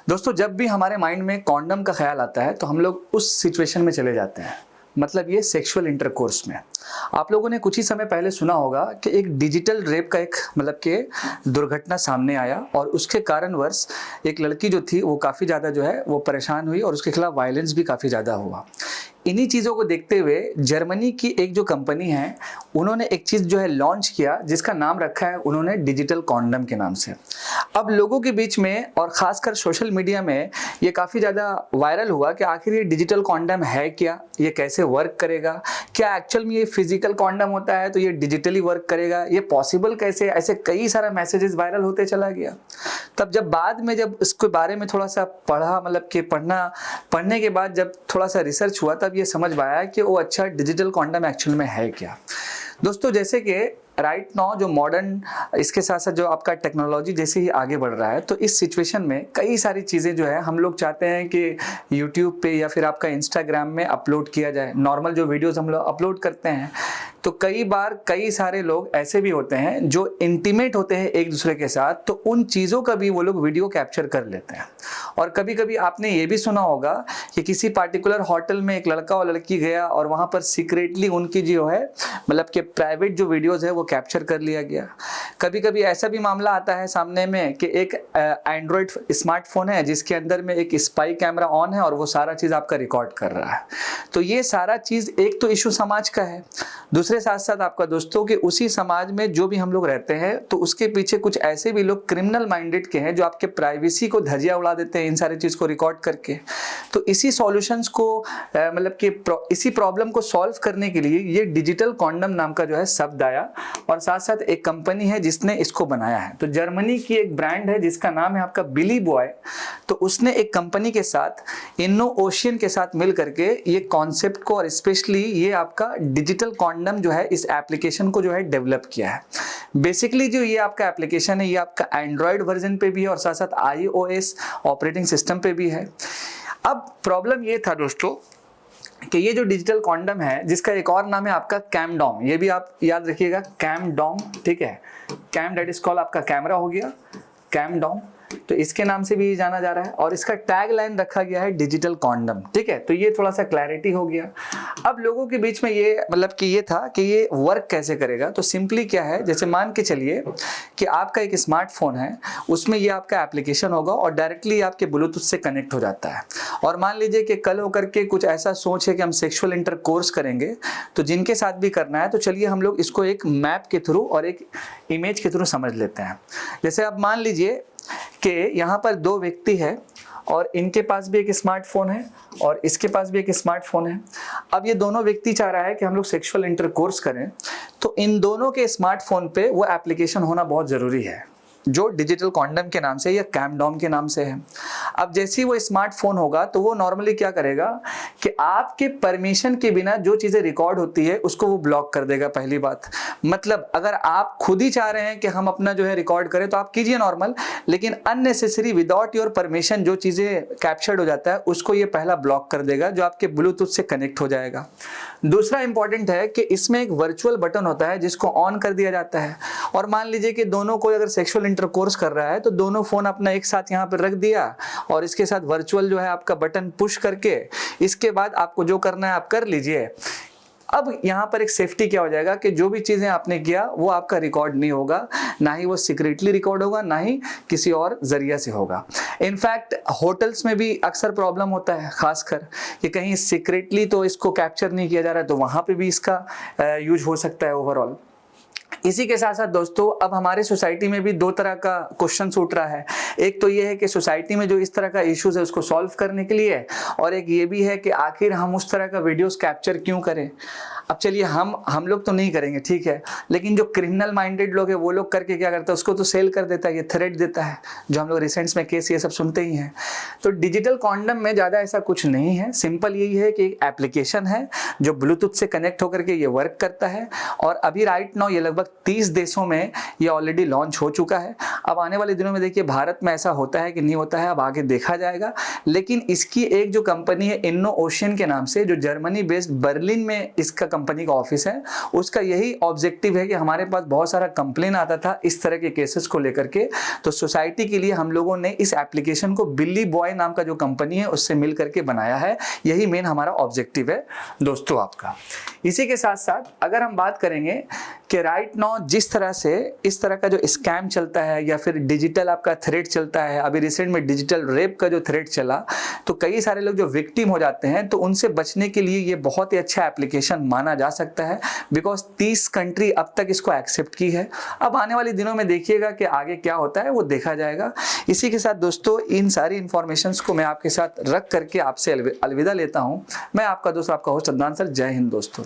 दोस्तों जब भी हमारे माइंड में कॉन्डम का ख्याल आता है तो हम लोग उस सिचुएशन में चले जाते हैं, मतलब ये सेक्सुअल इंटरकोर्स में। आप लोगों ने कुछ ही समय पहले सुना होगा कि एक डिजिटल रेप का एक मतलब कि दुर्घटना सामने आया और उसके कारणवश एक लड़की जो थी वो काफ़ी ज़्यादा जो है वो परेशान हुई और उसके खिलाफ वायलेंस भी काफ़ी ज़्यादा हुआ। इन्हीं चीज़ों को देखते हुए जर्मनी की एक जो कंपनी है उन्होंने एक चीज़ जो है लॉन्च किया जिसका नाम रखा है उन्होंने डिजिटल कॉन्डम के नाम से। अब लोगों के बीच में और ख़ासकर सोशल मीडिया में ये काफ़ी ज़्यादा वायरल हुआ कि आखिर ये डिजिटल कॉन्डम है क्या, ये कैसे वर्क करेगा, क्या एक्चुअल में ये फिजिकल कॉन्डम होता है तो ये डिजिटली वर्क करेगा, ये पॉसिबल कैसे, ऐसे कई सारा मैसेजेस वायरल होते चला गया। तब जब बाद में जब इसके बारे में थोड़ा सा पढ़ा, मतलब कि पढ़ने के बाद जब थोड़ा सा रिसर्च हुआ तब ये समझ में आया कि वो अच्छा डिजिटल कॉन्डम एक्चुअल में है क्या। दोस्तों जैसे कि राइट नाउ जो मॉडर्न इसके साथ साथ जो आपका टेक्नोलॉजी जैसे ही आगे बढ़ रहा है तो इस सिचुएशन में कई सारी चीज़ें जो है हम लोग चाहते हैं कि यूट्यूब पे या फिर आपका इंस्टाग्राम में अपलोड किया जाए। नॉर्मल जो वीडियोस हम लोग अपलोड करते हैं तो कई बार कई सारे लोग ऐसे भी होते हैं जो इंटीमेट होते हैं एक दूसरे के साथ, तो उन चीज़ों का भी वो लोग वीडियो कैप्चर कर लेते हैं। और कभी कभी आपने ये भी सुना होगा कि किसी पार्टिकुलर होटल में एक लड़का और लड़की गया और वहाँ पर सीक्रेटली उनकी जो है मतलब कि प्राइवेट जो वीडियोज़ है वो कैप्चर कर लिया गया। कभी कभी ऐसा भी मामला आता है सामने में कि एक एंड्रॉयड स्मार्टफोन है जिसके अंदर में एक स्पाई कैमरा ऑन है और वो सारा चीज़ आपका रिकॉर्ड कर रहा है। तो ये सारा चीज़ एक तो इशू समाज का है, दूसरे साथ साथ आपका दोस्तों कि उसी समाज में जो भी हम लोग रहते हैं तो उसके पीछे कुछ ऐसे भी लोग क्रिमिनल माइंडेड के हैं जो आपके प्राइवेसी को धज्जियां उड़ा देते हैं इन सारी चीज़ को रिकॉर्ड करके। तो इसी सॉल्यूशंस को मतलब कि इसी प्रॉब्लम को सॉल्व करने के लिए ये डिजिटल कॉन्डम नाम का जो है शब्द आया और साथ साथ एक कंपनी है जिसने इसको बनाया है। तो जर्मनी की एक ब्रांड है जिसका नाम है आपका बिली बॉय। तो उसने एक कंपनी के साथ इनो ओशियन के साथ मिल करके ये कॉन्सेप्ट को और स्पेशली ये आपका डिजिटल कॉन्डम जो है इस एप्लीकेशन को जो है डेवलप किया है। बेसिकली जो ये आपका एप्लीकेशन है ये आपका एंड्रॉयड वर्जन पे भी है और साथ साथ iOS ऑपरेटिंग सिस्टम पे भी है। अब प्रॉब्लम ये था दोस्तों कि ये जो डिजिटल कॉन्डम है जिसका एक और नाम है आपका कैमडॉम, ये भी आप याद रखिएगा कैमडॉम, ठीक है। कैम दैट इज कॉल आपका कैमरा हो गया, कैमडॉम, तो इसके नाम से भी जाना जा रहा है और इसका टैग लाइन रखा गया है डिजिटल कॉन्डम, ठीक है। तो ये थोड़ा सा क्लैरिटी हो गया। अब लोगों के बीच में ये मतलब कि ये था कि ये वर्क कैसे करेगा। तो सिंपली क्या है, जैसे मान के चलिए कि आपका एक स्मार्टफोन है, उसमें ये आपका एप्लीकेशन होगा और डायरेक्टली आपके ब्लूटूथ से कनेक्ट हो जाता है। और मान लीजिए कि कल होकर के कुछ ऐसा सोच है कि हम सेक्सुअल इंटरकोर्स करेंगे, तो जिनके साथ भी करना है तो चलिए हम लोग इसको एक मैप के थ्रू और एक इमेज के थ्रू समझ लेते हैं। जैसे आप मान लीजिए कि यहाँ पर दो व्यक्ति है और इनके पास भी एक स्मार्टफोन है और इसके पास भी एक स्मार्टफोन है। अब ये दोनों व्यक्ति चाह रहा है कि हम लोग सेक्सुअल इंटरकोर्स करें, तो इन दोनों के स्मार्टफोन पे वो एप्लीकेशन होना बहुत ज़रूरी है जो डिजिटल कॉन्डम के नाम से या कैमडॉम के नाम से है। अब जैसे ही वो स्मार्टफोन होगा तो वो नॉर्मली क्या करेगा कि आपके परमिशन के बिना जो चीज़ें रिकॉर्ड होती है उसको वो ब्लॉक कर देगा। पहली बात, मतलब अगर आप खुद ही चाह रहे हैं कि हम अपना जो है रिकॉर्ड करें तो आप कीजिए नॉर्मल, लेकिन अननेसेसरी विदाउट योर परमिशन जो चीज़ें कैप्चर्ड हो जाता है उसको ये पहला ब्लॉक कर देगा जो आपके ब्लूटूथ से कनेक्ट हो जाएगा। दूसरा इंपॉर्टेंट है कि इसमें एक वर्चुअल बटन होता है जिसको ऑन कर दिया जाता है और मान लीजिए कि दोनों कोई अगर सेक्सुअल इंटरकोर्स कर रहा है तो दोनों फोन अपना एक साथ यहाँ पर रख दिया और इसके साथ वर्चुअल जो है आपका बटन पुश करके इसके बाद आपको जो करना है आप कर लीजिए। अब यहाँ पर एक सेफ्टी क्या हो जाएगा कि जो भी चीज़ें आपने किया वो आपका रिकॉर्ड नहीं होगा, ना ही वो सीक्रेटली रिकॉर्ड होगा, ना ही किसी और जरिया से होगा। इनफैक्ट होटल्स में भी अक्सर प्रॉब्लम होता है, खासकर कि कहीं सीक्रेटली तो इसको कैप्चर नहीं किया जा रहा है तो वहाँ पे भी इसका यूज हो सकता है ओवरऑल। इसी के साथ साथ दोस्तों अब हमारे सोसाइटी में भी दो तरह का क्वेश्चन उठ रहा है। एक तो ये है कि सोसाइटी में जो इस तरह का इश्यूज है उसको सॉल्व करने के लिए, और एक ये भी है कि आखिर हम उस तरह का वीडियोस कैप्चर क्यों करें। अब चलिए हम लोग तो नहीं करेंगे, ठीक है, लेकिन जो क्रिमिनल माइंडेड लोग है वो लोग करके क्या करता है उसको तो सेल कर देता है, ये थ्रेट देता है, जो हम लोग रिसेंट्स में केस ये सब सुनते ही हैं। तो डिजिटल कॉन्डम में ज़्यादा ऐसा कुछ नहीं है, सिंपल यही है कि एक एप्लीकेशन है जो ब्लूटूथ से कनेक्ट होकर के ये वर्क करता है और अभी राइट नाउ ये लगभग 30 देशों में ये ऑलरेडी लॉन्च हो चुका है। अब आने वाले दिनों में देखिए भारत में ऐसा होता है कि नहीं होता है, अब आगे देखा जाएगा। लेकिन इसकी एक जो कंपनी है इनोओशियन के नाम से, जो जर्मनी बेस्ड बर्लिन में इसका कंपनी का ऑफिस है, उसका यही ऑब्जेक्टिव है कि हमारे पास बहुत सारा कंप्लेन आता था इस तरह के केसेस को लेकर के, तो सोसाइटी के लिए हम लोगों ने इस एप्लीकेशन को बिल्ली बॉय नाम का जो कंपनी है उससे मिल करके बनाया है। यही मेन हमारा ऑब्जेक्टिव है दोस्तों आपका। इसी के साथ साथ अगर हम बात करेंगे कि राइट नाउ जिस तरह से इस तरह का जो स्कैम चलता है या फिर डिजिटल आपका थ्रेट चलता है, अभी रिसेंट में डिजिटल रेप का जो थ्रेट चला, तो कई सारे लोग जो विक्टिम हो जाते हैं, तो उनसे बचने के लिए ये बहुत ही अच्छा एप्लीकेशन माना जा सकता है, बिकॉज 30 कंट्री अब तक इसको एक्सेप्ट की है। अब आने वाले दिनों में देखिएगा कि आगे क्या होता है, वो देखा जाएगा। इसी के साथ दोस्तों इन सारी इंफॉर्मेशंस को मैं आपके साथ रख करके आपसे अलविदा लेता हूँ। मैं आपका दोस्त, आपका होस्ट अदनान सर। जय हिंद दोस्तों।